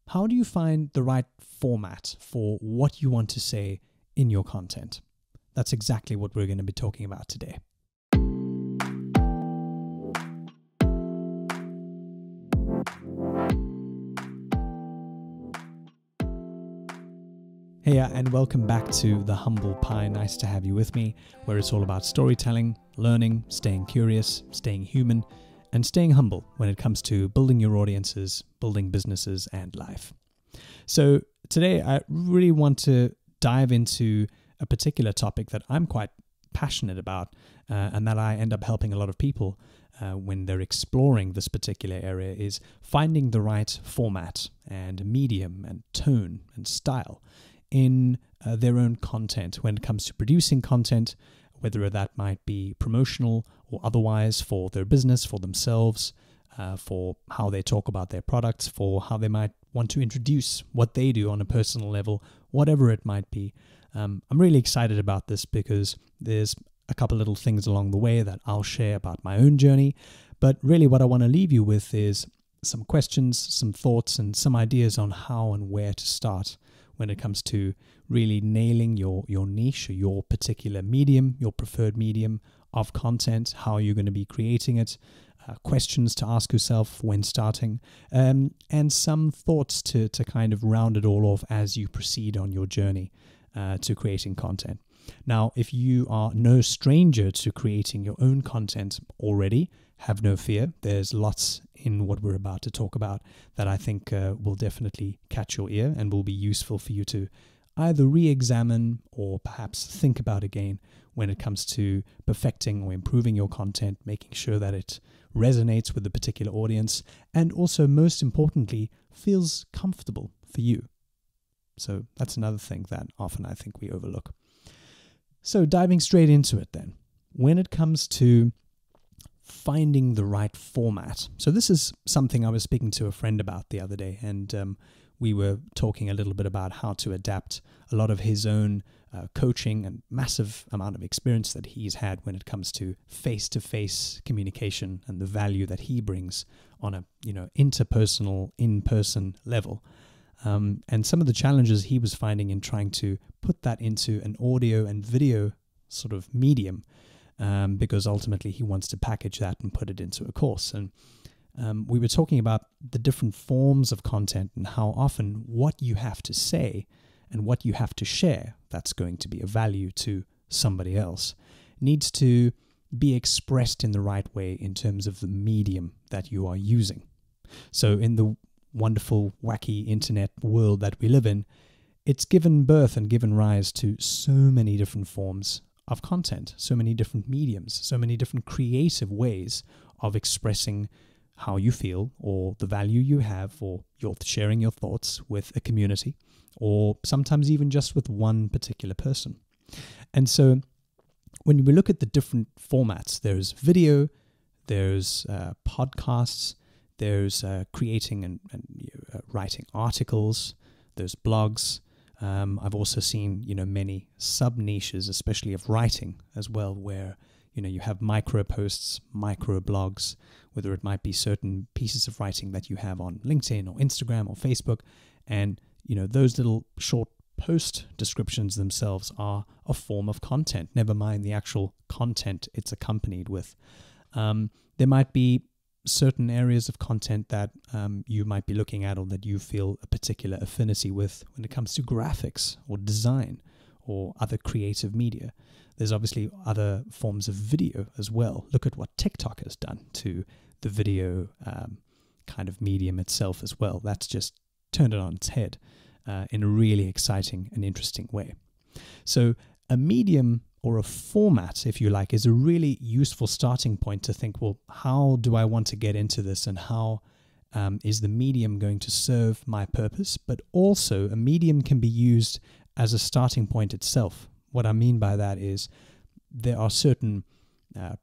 How do you find the right format for what you want to say in your content? That's exactly what we're going to be talking about today. Hey, and welcome back to The Humble Pie. Nice to have you with me, where it's all about storytelling, learning, staying curious, staying human, and staying humble when it comes to building your audiences, building businesses, and life. So today I really want to dive into a particular topic that I'm quite passionate about and that I end up helping a lot of people when they're exploring this particular area, is finding the right format and medium and tone and style in their own content when it comes to producing content, whether that might be promotional or otherwise for their business, for themselves, for how they talk about their products, for how they might want to introduce what they do on a personal level, whatever it might be. I'm really excited about this because there's a couple little things along the way that I'll share about my own journey. But really what I want to leave you with is some questions, some thoughts, and some ideas on how and where to start when it comes to really nailing your niche or your particular medium, your preferred medium of content, how you're going to be creating it, questions to ask yourself when starting, and some thoughts to kind of round it all off as you proceed on your journey to creating content. Now, if you are no stranger to creating your own content already, have no fear. There's lots in what we're about to talk about that I think will definitely catch your ear and will be useful for you to either re-examine or perhaps think about again when it comes to perfecting or improving your content, making sure that it resonates with the particular audience, and also, most importantly, feels comfortable for you. So that's another thing that often I think we overlook. So diving straight into it then, when it comes to finding the right format. So this is something I was speaking to a friend about the other day, and we were talking a little bit about how to adapt a lot of his own coaching and massive amount of experience that he's had when it comes to face-to-face communication and the value that he brings on a interpersonal, in-person level. And some of the challenges he was finding in trying to put that into an audio and video sort of medium, because ultimately he wants to package that and put it into a course. And we were talking about the different forms of content and how often what you have to say and what you have to share that's going to be of value to somebody else needs to be expressed in the right way in terms of the medium that you are using. So in the wonderful, wacky internet world that we live in, it's given birth and given rise to so many different forms of content, so many different mediums, so many different creative ways of expressing how you feel or the value you have, or you're sharing your thoughts with a community, or sometimes even just with one particular person. And so when we look at the different formats, there's video, there's podcasts, there's creating and writing articles, there's blogs. I've also seen, many sub-niches, especially of writing as well, where, you have micro posts, micro blogs, whether it might be certain pieces of writing that you have on LinkedIn or Instagram or Facebook. And, those little short post descriptions themselves are a form of content, never mind the actual content it's accompanied with. There might be certain areas of content that you might be looking at or that you feel a particular affinity with when it comes to graphics or design or other creative media. There's obviously other forms of video as well. Look at what TikTok has done to the video kind of medium itself as well. That's just turned it on its head in a really exciting and interesting way. So a medium or a format, if you like, is a really useful starting point to think, well, how do I want to get into this, and how is the medium going to serve my purpose? But also a medium can be used as a starting point itself. What I mean by that is there are certain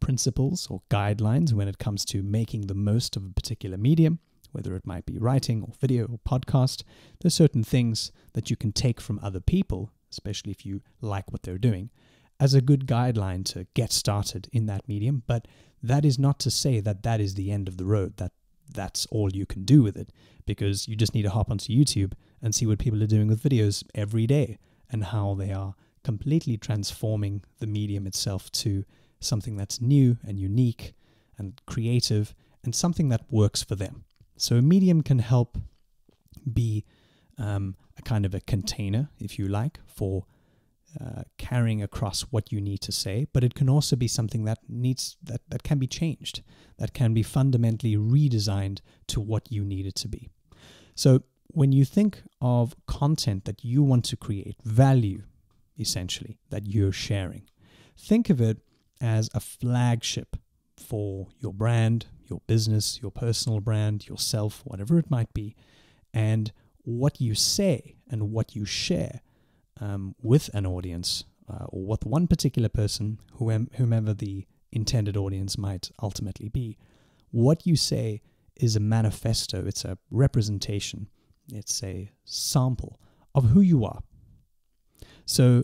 principles or guidelines when it comes to making the most of a particular medium, whether it might be writing or video or podcast. There's certain things that you can take from other people, especially if you like what they're doing, as a good guideline to get started in that medium. But that is not to say that that is the end of the road, that that's all you can do with it, because you just need to hop onto YouTube and see what people are doing with videos every day and how they are completely transforming the medium itself to something that's new and unique and creative and something that works for them. So a medium can help be a kind of a container, if you like, for carrying across what you need to say, but it can also be something that can be changed, that can be fundamentally redesigned to what you need it to be. So when you think of content that you want to create, value essentially that you're sharing, think of it as a flagship for your brand, your business, your personal brand, yourself, whatever it might be. And what you say and what you share with an audience or with one particular person, whomever the intended audience might ultimately be, what you say is a manifesto, it's a representation, it's a sample of who you are. So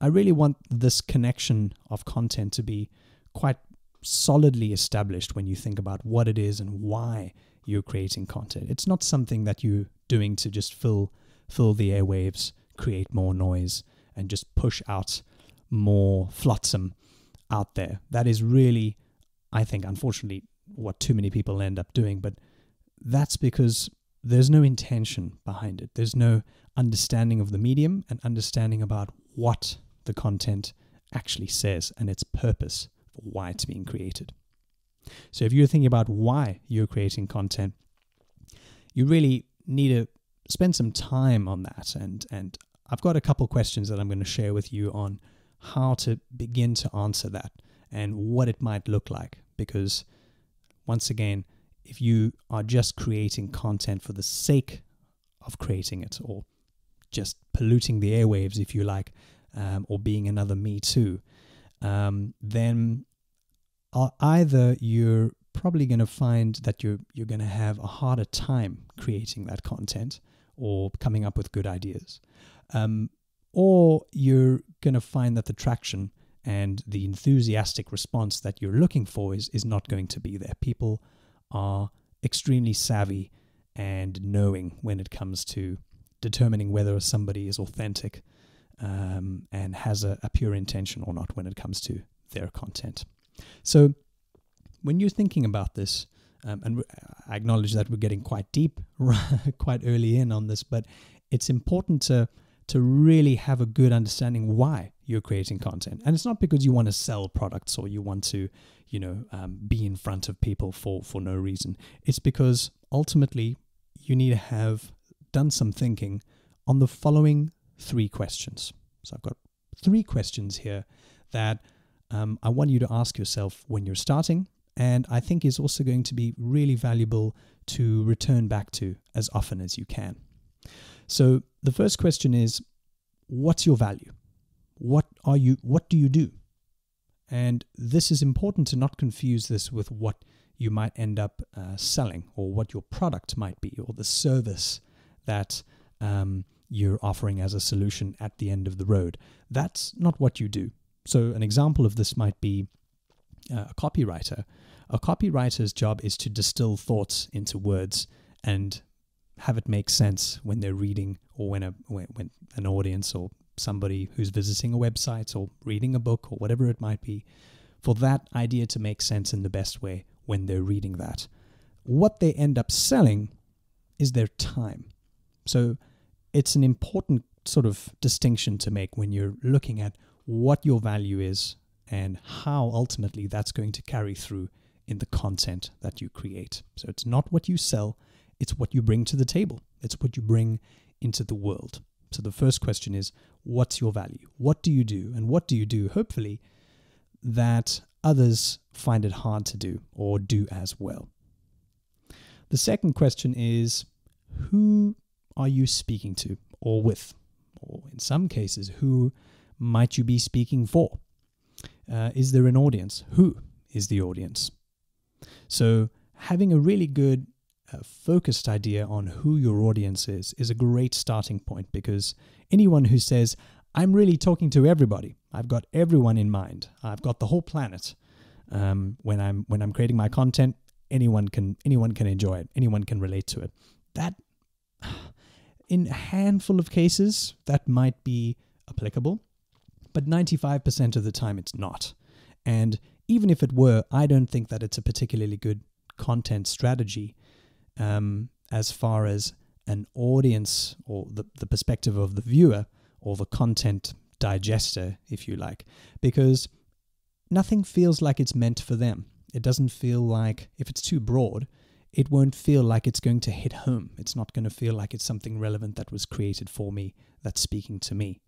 I really want this connection of content to be quite solidly established when you think about what it is and why you're creating content. It's not something that you're doing to just fill the airwaves, create more noise, and just push out more flotsam out there. That is really, I think, unfortunately, what too many people end up doing. But that's because there's no intention behind it. There's no understanding of the medium and understanding about what the content actually says and its purpose for why it's being created. So if you're thinking about why you're creating content, you really need to spend some time on that. And I've got a couple questions that I'm going to share with you on how to begin to answer that and what it might look like. Because once again, if you are just creating content for the sake of creating it, or just polluting the airwaves, if you like, or being another Me Too, then either you're probably going to find that you're going to have a harder time creating that content or coming up with good ideas, or you're going to find that the traction and the enthusiastic response that you're looking for is not going to be there. People are extremely savvy and knowing when it comes to determining whether somebody is authentic and has a pure intention or not when it comes to their content. So when you're thinking about this, and I acknowledge that we're getting quite deep quite early in on this, but it's important to really have a good understanding why you're creating content. And it's not because you want to sell products or you want to, be in front of people for no reason. It's because ultimately you need to have done some thinking on the following 3 questions. So I've got 3 questions here that I want you to ask yourself when you're starting, and I think is also going to be really valuable to return back to as often as you can. So the first question is, what's your value? What do you do? And this is important to not confuse this with what you might end up selling, or what your product might be, or the service that you're offering as a solution at the end of the road. That's not what you do. So an example of this might be a copywriter. A copywriter's job is to distill thoughts into words and have it make sense when they're reading, or when an audience or somebody who's visiting a website or reading a book or whatever it might be, for that idea to make sense in the best way when they're reading that. What they end up selling is their time. So it's an important sort of distinction to make when you're looking at what your value is and how ultimately that's going to carry through in the content that you create. So it's not what you sell, it's what you bring to the table. It's what you bring into the world. So the first question is, what's your value? What do you do? And what do you do, hopefully, that others find it hard to do or do as well? The second question is, who are you speaking to or with? Or in some cases, who might you be speaking for? Is there an audience? Who is the audience? So having a really good focused idea on who your audience is a great starting point, because anyone who says, I'm really talking to everybody, I've got everyone in mind, I've got the whole planet, when I'm creating my content, anyone can enjoy it, anyone can relate to it. That, in a handful of cases, that might be applicable, but 95% of the time it's not. And even if it were, I don't think that it's a particularly good content strategy as far as an audience or the perspective of the viewer or the content digester, if you like, because nothing feels like it's meant for them. It doesn't feel like, if it's too broad, it won't feel like it's going to hit home. It's not going to feel like it's something relevant that was created for me, that's speaking to me.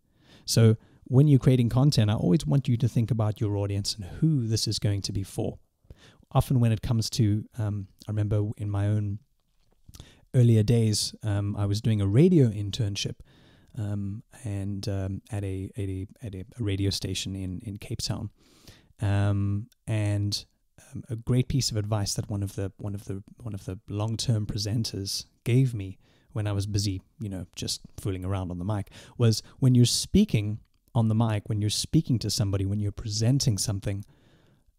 So when you're creating content, I always want you to think about your audience and who this is going to be for. Often when it comes to, I remember in my own earlier days, I was doing a radio internship and at a radio station in Cape Town, and a great piece of advice that one of the long-term presenters gave me when I was busy, just fooling around on the mic, was when you're speaking on the mic, when you're speaking to somebody, when you're presenting something,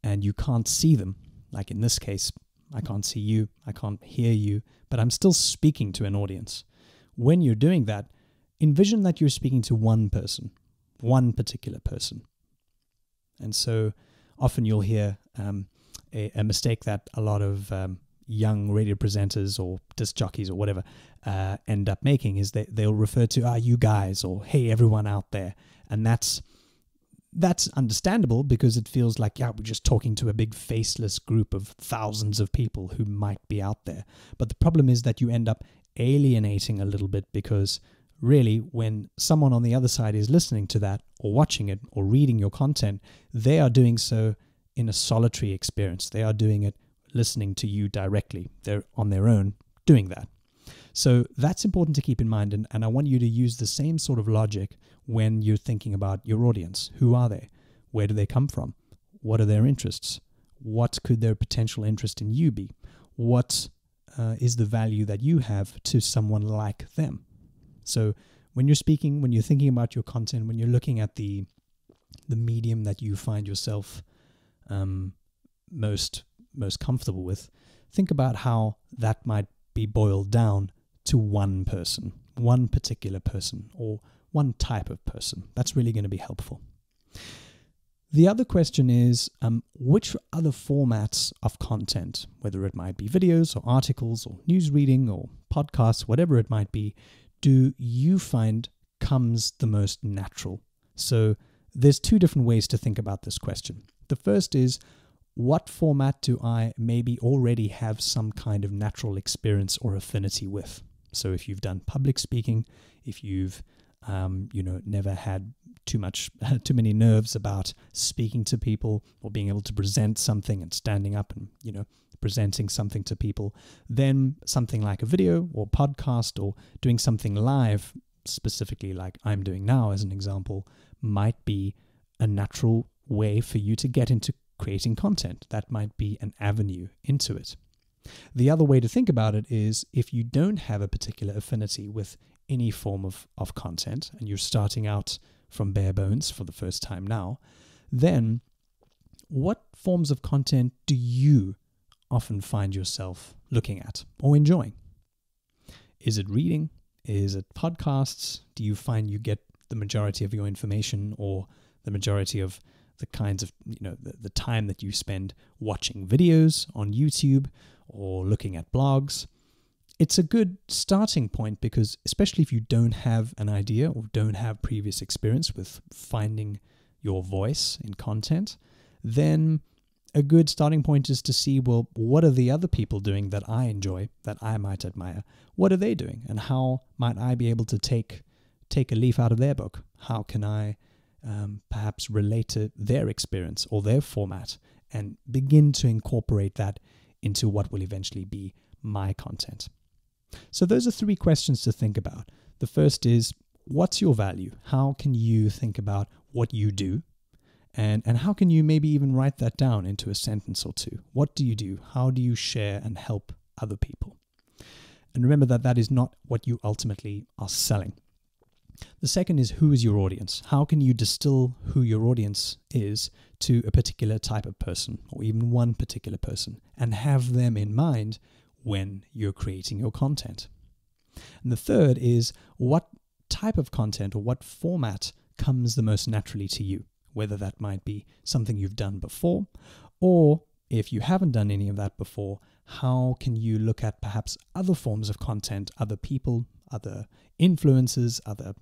and you can't see them, like in this case, I can't see you, I can't hear you, but I'm still speaking to an audience. When you're doing that, envision that you're speaking to one person, one particular person. And so often you'll hear a mistake that a lot of young radio presenters or disc jockeys or whatever end up making is they'll refer to, you guys, or hey, everyone out there. And that's understandable because it feels like, we're just talking to a big faceless group of thousands of people who might be out there. But the problem is that you end up alienating a little bit, because really when someone on the other side is listening to that or watching it or reading your content, they are doing so in a solitary experience. They are doing it listening to you directly. They're on their own doing that. So that's important to keep in mind. And I want you to use the same sort of logic when you're thinking about your audience. Who are they? Where do they come from? What are their interests? What could their potential interest in you be? What is the value that you have to someone like them? So when you're speaking, when you're thinking about your content, when you're looking at the medium that you find yourself most comfortable with, think about how that might be boiled down to one person, one particular person, or one type of person. That's really going to be helpful. The other question is, which other formats of content, whether it might be videos or articles or news reading or podcasts, whatever it might be, do you find comes the most natural? So there's two different ways to think about this question. The first is, what format do I maybe already have some kind of natural experience or affinity with? So if you've done public speaking, if you've never had too many nerves about speaking to people or being able to present something and standing up and presenting something to people, then something like a video or podcast or doing something live, specifically like I'm doing now as an example, might be a natural way for you to get into creating content. That might be an avenue into it. The other way to think about it is, if you don't have a particular affinity with any form of content and you're starting out from bare bones for the first time now, then what forms of content do you often find yourself looking at or enjoying? Is it reading? Is it podcasts? Do you find you get the majority of your information or the majority of the kinds of, the time that you spend watching videos on YouTube or looking at blogs? It's a good starting point, because especially if you don't have an idea or don't have previous experience with finding your voice in content, then a good starting point is to see, well, what are the other people doing that I enjoy, that I might admire? What are they doing? And how might I be able to take a leaf out of their book? How can I perhaps relate to their experience or their format and begin to incorporate that into what will eventually be my content? So those are three questions to think about. The first is, what's your value? How can you think about what you do? And how can you maybe even write that down into a sentence or two? What do you do? How do you share and help other people? And remember that is not what you ultimately are selling. The second is, who is your audience? How can you distill who your audience is to a particular type of person, or even one particular person, and have them in mind when you're creating your content? And the third is, what type of content or what format comes the most naturally to you, whether that might be something you've done before, or if you haven't done any of that before, how can you look at perhaps other forms of content, other people, other influences, other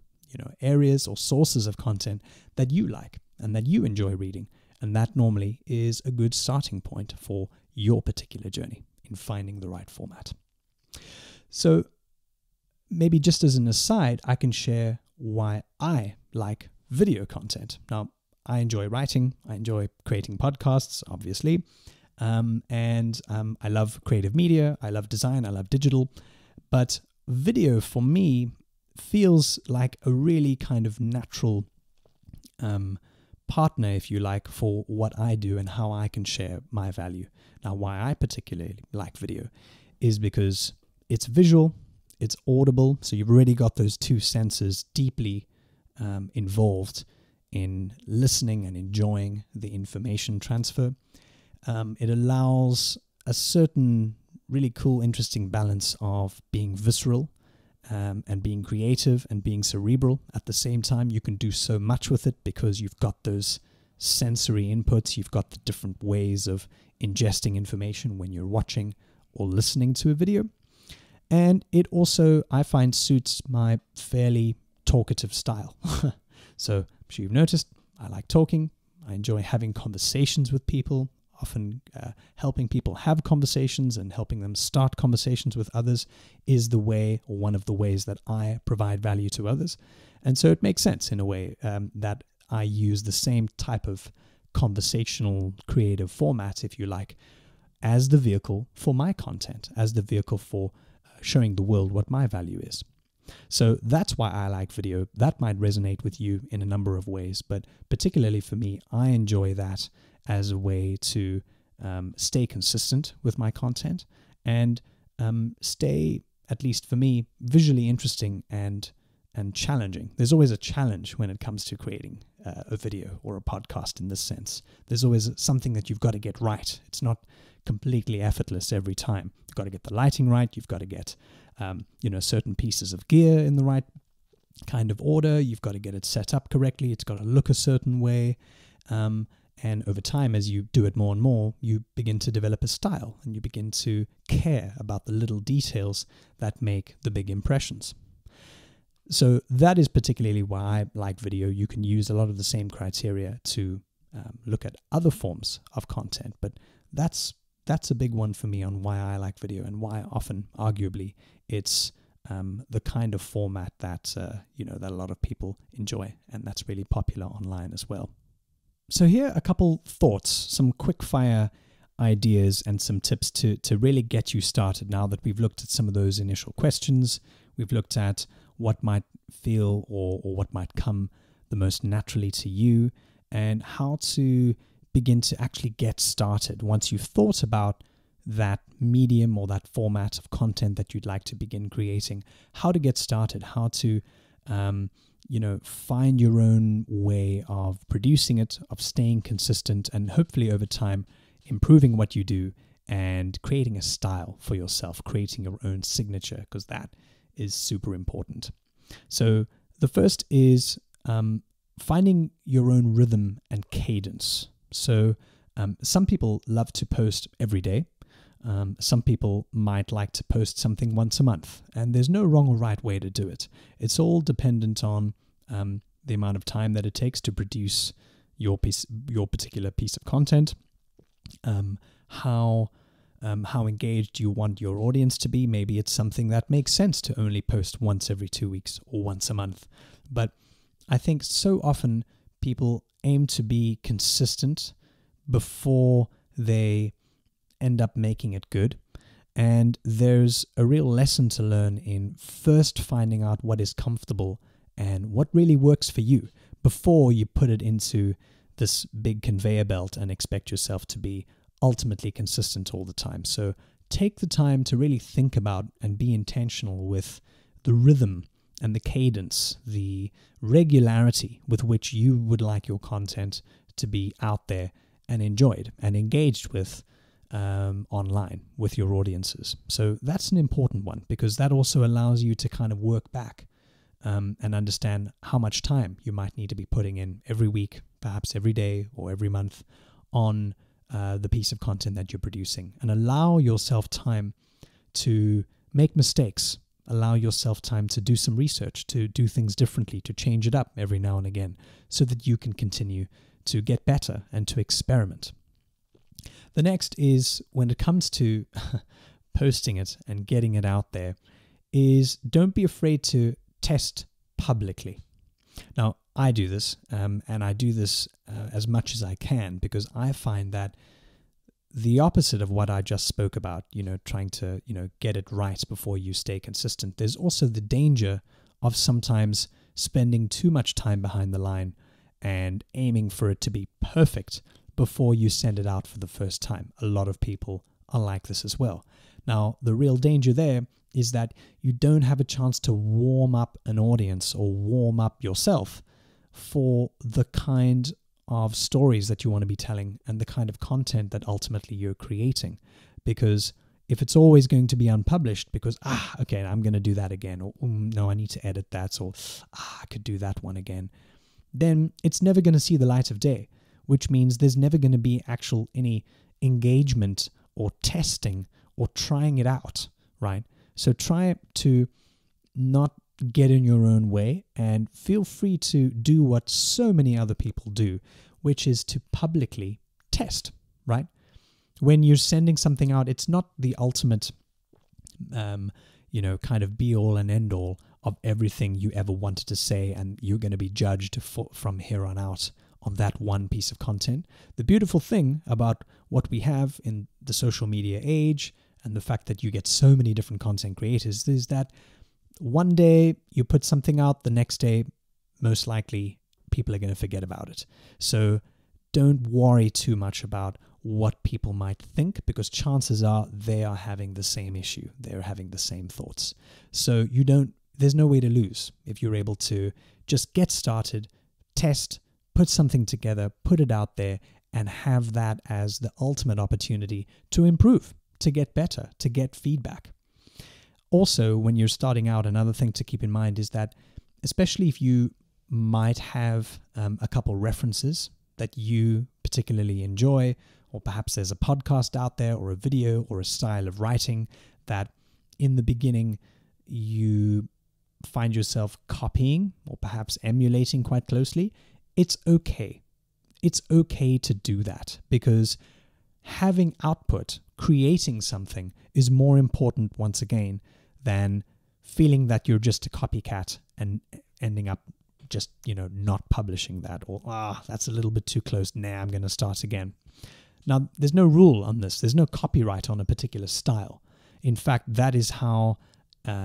areas or sources of content that you like and that you enjoy reading. And that normally is a good starting point for your particular journey in finding the right format. So maybe just as an aside, I can share why I like video content. Now, I enjoy writing. I enjoy creating podcasts, obviously. I love creative media. I love design. I love digital. But video for me feels like a really kind of natural partner, if you like, for what I do and how I can share my value. Now, why I particularly like video is because it's visual, it's audible, so you've already got those two senses deeply involved in listening and enjoying the information transfer. It allows a certain really cool, interesting balance of being visceral and being creative and being cerebral at the same time. You can do so much with it because you've got those sensory inputs. You've got the different ways of ingesting information when you're watching or listening to a video. And it also, I find, suits my fairly talkative style. So I'm sure you've noticed, I like talking. I enjoy having conversations with people, often helping people have conversations and helping them start conversations with others is the way, or one of the ways, that I provide value to others. And so it makes sense in a way that I use the same type of conversational creative format, if you like, as the vehicle for my content, as the vehicle for showing the world what my value is. So that's why I like video. That might resonate with you in a number of ways, but particularly for me, I enjoy that as a way to stay consistent with my content and stay, at least for me, visually interesting and challenging. There's always a challenge when it comes to creating a video or a podcast in this sense. There's always something that you've got to get right. It's not completely effortless every time. You've got to get the lighting right. You've got to get certain pieces of gear in the right kind of order. You've got to get it set up correctly. It's got to look a certain way. And over time, as you do it more and more, you begin to develop a style and you begin to care about the little details that make the big impressions. So that is particularly why I like video. You can use a lot of the same criteria to look at other forms of content, but that's a big one for me on why I like video and why often, arguably, it's the kind of format that that a lot of people enjoy, and that's really popular online as well. So here are a couple thoughts, some quick fire ideas and some tips to really get you started. Now that we've looked at some of those initial questions, we've looked at what might feel or what might come the most naturally to you, and how to begin to actually get started once you've thought about that medium or that format of content that you'd like to begin creating, how to get started, how to find your own way of producing it, of staying consistent, and hopefully over time improving what you do and creating a style for yourself, creating your own signature, because that is super important. So the first is finding your own rhythm and cadence. So some people love to post every day. Some people might like to post something once a month, and there's no wrong or right way to do it. It's all dependent on the amount of time that it takes to produce your particular piece of content, how engaged you want your audience to be. Maybe it's something that makes sense to only post once every 2 weeks or once a month. But I think so often people aim to be consistent before they end up making it good. And there's a real lesson to learn in first finding out what is comfortable and what really works for you before you put it into this big conveyor belt and expect yourself to be ultimately consistent all the time. So take the time to really think about and be intentional with the rhythm and the cadence, the regularity with which you would like your content to be out there and enjoyed and engaged with online with your audiences. So that's an important one, because that also allows you to kind of work back and understand how much time you might need to be putting in every week, perhaps every day or every month, on the piece of content that you're producing, and allow yourself time to make mistakes, allow yourself time to do some research, to do things differently, to change it up every now and again, so that you can continue to get better and to experiment. The next is, when it comes to posting it and getting it out there, is don't be afraid to test publicly. Now, I do this, and I do this as much as I can, because I find that the opposite of what I just spoke about, trying to, get it right before you stay consistent, there's also the danger of sometimes spending too much time behind the line and aiming for it to be perfect before you send it out for the first time. A lot of people are like this as well. Now, the real danger there is that you don't have a chance to warm up an audience or warm up yourself for the kind of stories that you want to be telling and the kind of content that ultimately you're creating. Because if it's always going to be unpublished because, okay, I'm going to do that again, or no, I need to edit that, or I could do that one again, then it's never going to see the light of day, which means there's never going to be any engagement or testing or trying it out, right? So try to not get in your own way, and feel free to do what so many other people do, which is to publicly test, right? When you're sending something out, it's not the ultimate, kind of be all and end all of everything you ever wanted to say, and you're going to be judged from here on out on that one piece of content. The beautiful thing about what we have in the social media age, and the fact that you get so many different content creators, is that one day you put something out, the next day, most likely, people are going to forget about it. So don't worry too much about what people might think, because chances are they are having the same issue. They're having the same thoughts. So there's no way to lose if you're able to just get started, test, put something together, put it out there, and have that as the ultimate opportunity to improve, to get better, to get feedback. Also, when you're starting out, another thing to keep in mind is that, especially if you might have a couple references that you particularly enjoy, or perhaps there's a podcast out there or a video or a style of writing that in the beginning you find yourself copying or perhaps emulating quite closely, it's okay. It's okay to do that, because having output, creating something, is more important, once again, than feeling that you're just a copycat and ending up just, not publishing that, or, that's a little bit too close. I'm going to start again. Now, there's no rule on this. There's no copyright on a particular style. In fact, that is how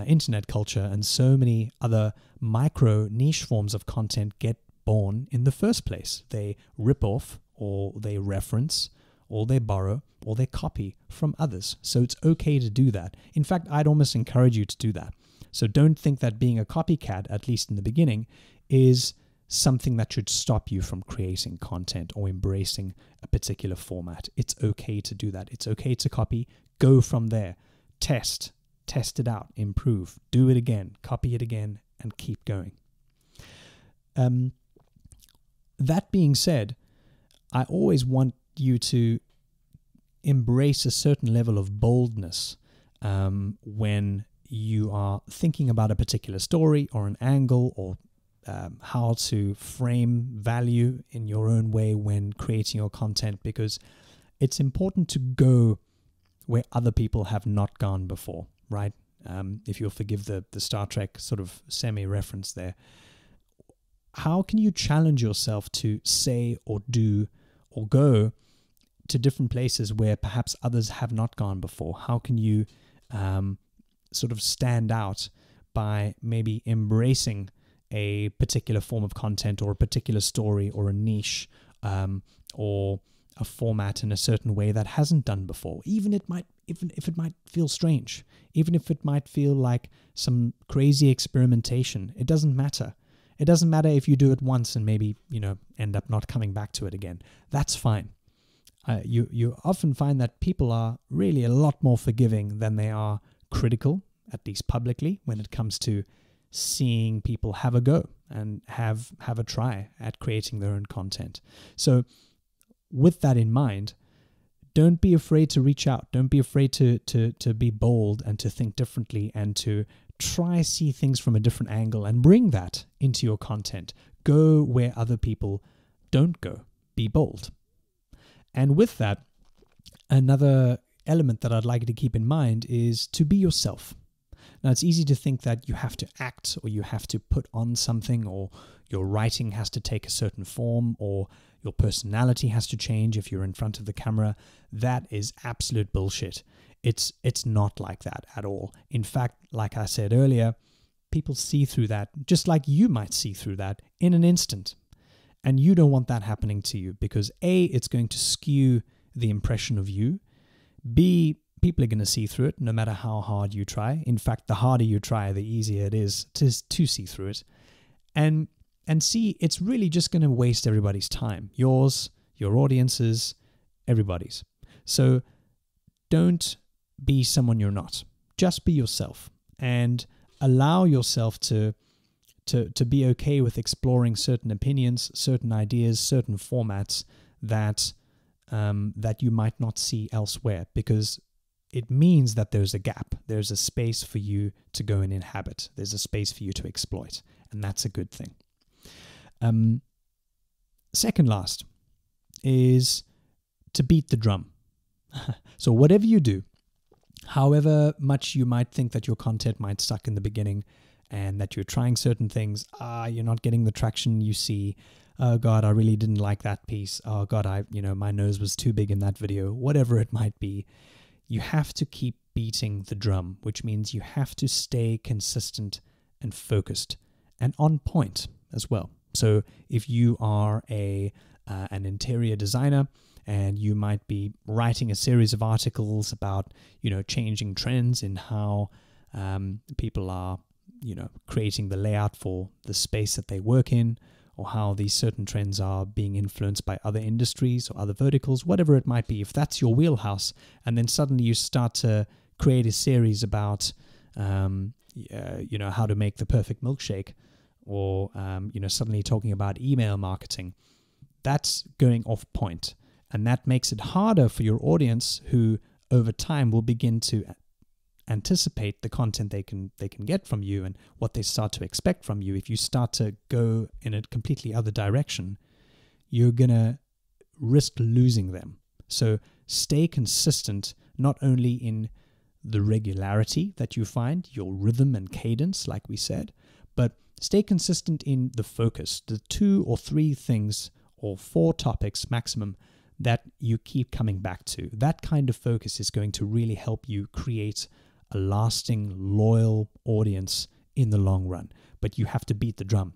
internet culture and so many other micro niche forms of content get born in the first place. They rip off, or they reference, or they borrow, or they copy from others. So it's okay to do that. In fact, I'd almost encourage you to do that. So don't think that being a copycat, at least in the beginning, is something that should stop you from creating content or embracing a particular format. It's okay to do that. It's okay to copy. Go from there. Test it out, improve, do it again, copy it again, and keep going. That being said, I always want you to embrace a certain level of boldness when you are thinking about a particular story or an angle, or how to frame value in your own way when creating your content, because it's important to go where other people have not gone before, right? If you'll forgive the Star Trek sort of semi-reference there. How can you challenge yourself to say or do or go to different places where perhaps others have not gone before? How can you sort of stand out by maybe embracing a particular form of content, or a particular story, or a niche, or a format in a certain way that hasn't done before? Even even if it might feel strange, even if it might feel like some crazy experimentation, it doesn't matter. It doesn't matter if you do it once and maybe, end up not coming back to it again. That's fine. You often find that people are really a lot more forgiving than they are critical, at least publicly, when it comes to seeing people have a go and have a try at creating their own content. So with that in mind, don't be afraid to reach out. Don't be afraid to be bold and to think differently and to try see things from a different angle and bring that into your content. Go where other people don't go. Be bold. And with that, another element that I'd like you to keep in mind is to be yourself. Now, it's easy to think that you have to act or you have to put on something or your writing has to take a certain form or your personality has to change if you're in front of the camera. That is absolute bullshit. It's not like that at all. In fact, like I said earlier, people see through that just like you might see through that in an instant. And you don't want that happening to you because A, it's going to skew the impression of you. B, people are going to see through it no matter how hard you try. In fact, the harder you try, the easier it is to see through it. And C, it's really just going to waste everybody's time. Yours, your audience's, everybody's. So don't be someone you're not. Just be yourself and allow yourself to be okay with exploring certain opinions, certain ideas, certain formats that you might not see elsewhere, because it means that there's a gap. There's a space for you to go and inhabit. There's a space for you to exploit, and that's a good thing. Second last is to beat the drum. So whatever you do, however much you might think that your content might suck in the beginning and that you're trying certain things, you're not getting the traction you see. Oh God, I really didn't like that piece. Oh God, my nose was too big in that video. Whatever it might be, you have to keep beating the drum, which means you have to stay consistent and focused and on point as well. So if you are an interior designer and you might be writing a series of articles about, changing trends in how people are, creating the layout for the space that they work in, or how these certain trends are being influenced by other industries or other verticals, whatever it might be, if that's your wheelhouse, and then suddenly you start to create a series about, how to make the perfect milkshake, or, suddenly talking about email marketing, that's going off point. And that makes it harder for your audience, who over time will begin to anticipate the content they can get from you and what they start to expect from you. If you start to go in a completely other direction, you're going to risk losing them. So stay consistent, not only in the regularity that you find, your rhythm and cadence, like we said, but stay consistent in the focus, the 2 or 3 things or 4 topics maximum that you keep coming back to. That kind of focus is going to really help you create a lasting, loyal audience in the long run. But you have to beat the drum.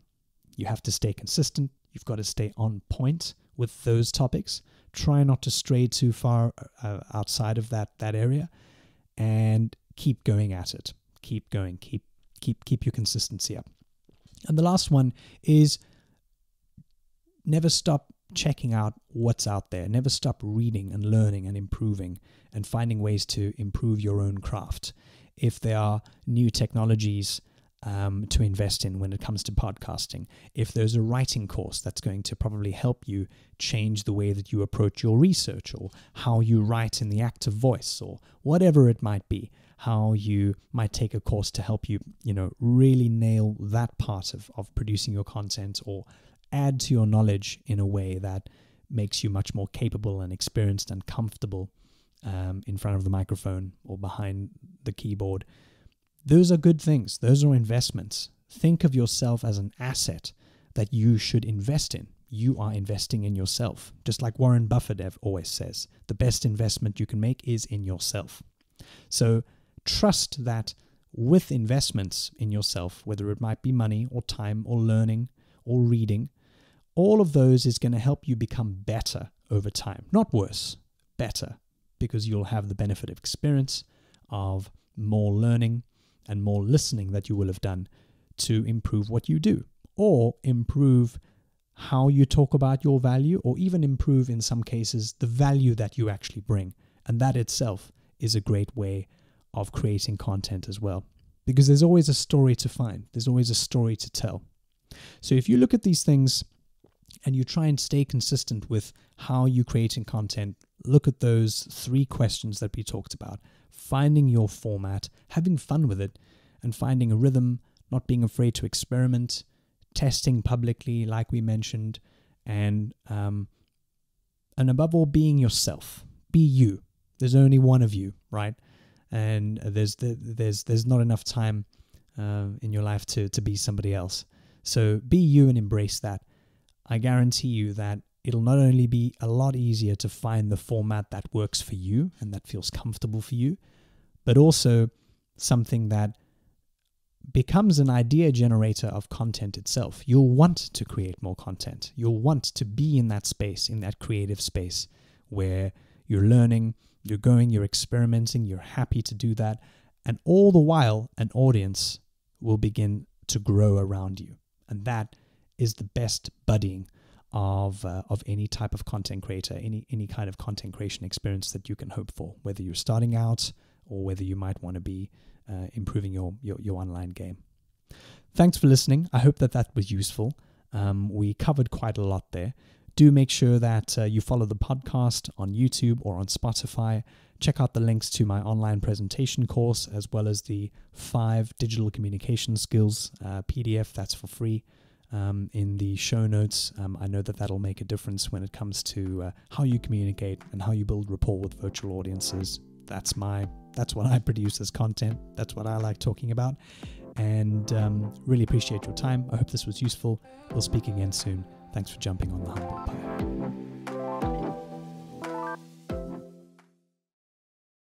You have to stay consistent. You've got to stay on point with those topics. Try not to stray too far outside of that area, and keep going at it. Keep going. Keep your consistency up. And the last one is never stop checking out what's out there. Never stop reading and learning and improving and finding ways to improve your own craft. If there are new technologies to invest in when it comes to podcasting, if there's a writing course that's going to probably help you change the way that you approach your research, or how you write in the active voice, or whatever it might be, how you might take a course to help you, really nail that part of producing your content, or add to your knowledge in a way that makes you much more capable and experienced and comfortable in front of the microphone or behind the keyboard. Those are good things. Those are investments. Think of yourself as an asset that you should invest in. You are investing in yourself. Just like Warren Buffett always says, the best investment you can make is in yourself. So trust that with investments in yourself, whether it might be money or time or learning or reading, all of those is going to help you become better over time. Not worse, better. because you'll have the benefit of experience, of more learning and more listening that you will have done to improve what you do, or improve how you talk about your value, or even improve, in some cases, the value that you actually bring. And that itself is a great way of creating content as well, because there's always a story to find. There's always a story to tell. So if you look at these things and you try and stay consistent with how you're creating content, look at those 3 questions that we talked about: finding your format, having fun with it, and finding a rhythm, not being afraid to experiment, testing publicly, like we mentioned, and above all, being yourself. Be you. There's only one of you, right? And there's not enough time in your life to be somebody else. So be you and embrace that. I guarantee you that it'll not only be a lot easier to find the format that works for you and that feels comfortable for you, but also something that becomes an idea generator of content itself. You'll want to create more content. You'll want to be in that space, in that creative space where you're learning, you're going, you're experimenting, you're happy to do that. And all the while, an audience will begin to grow around you. And that is the best buddying of any type of content creator, any kind of content creation experience that you can hope for, whether you're starting out or whether you might want to be improving your online game. Thanks for listening. I hope that was useful. We covered quite a lot there. Do make sure that you follow the podcast on YouTube or on Spotify. Check out the links to my online presentation course, as well as the 5 digital communication skills PDF that's for free in the show notes. I know that'll make a difference when it comes to how you communicate and how you build rapport with virtual audiences. That's what I produce as content. That's what I like talking about. And really appreciate your time. I hope this was useful. We'll speak again soon. Thanks for jumping on the Humble Pie.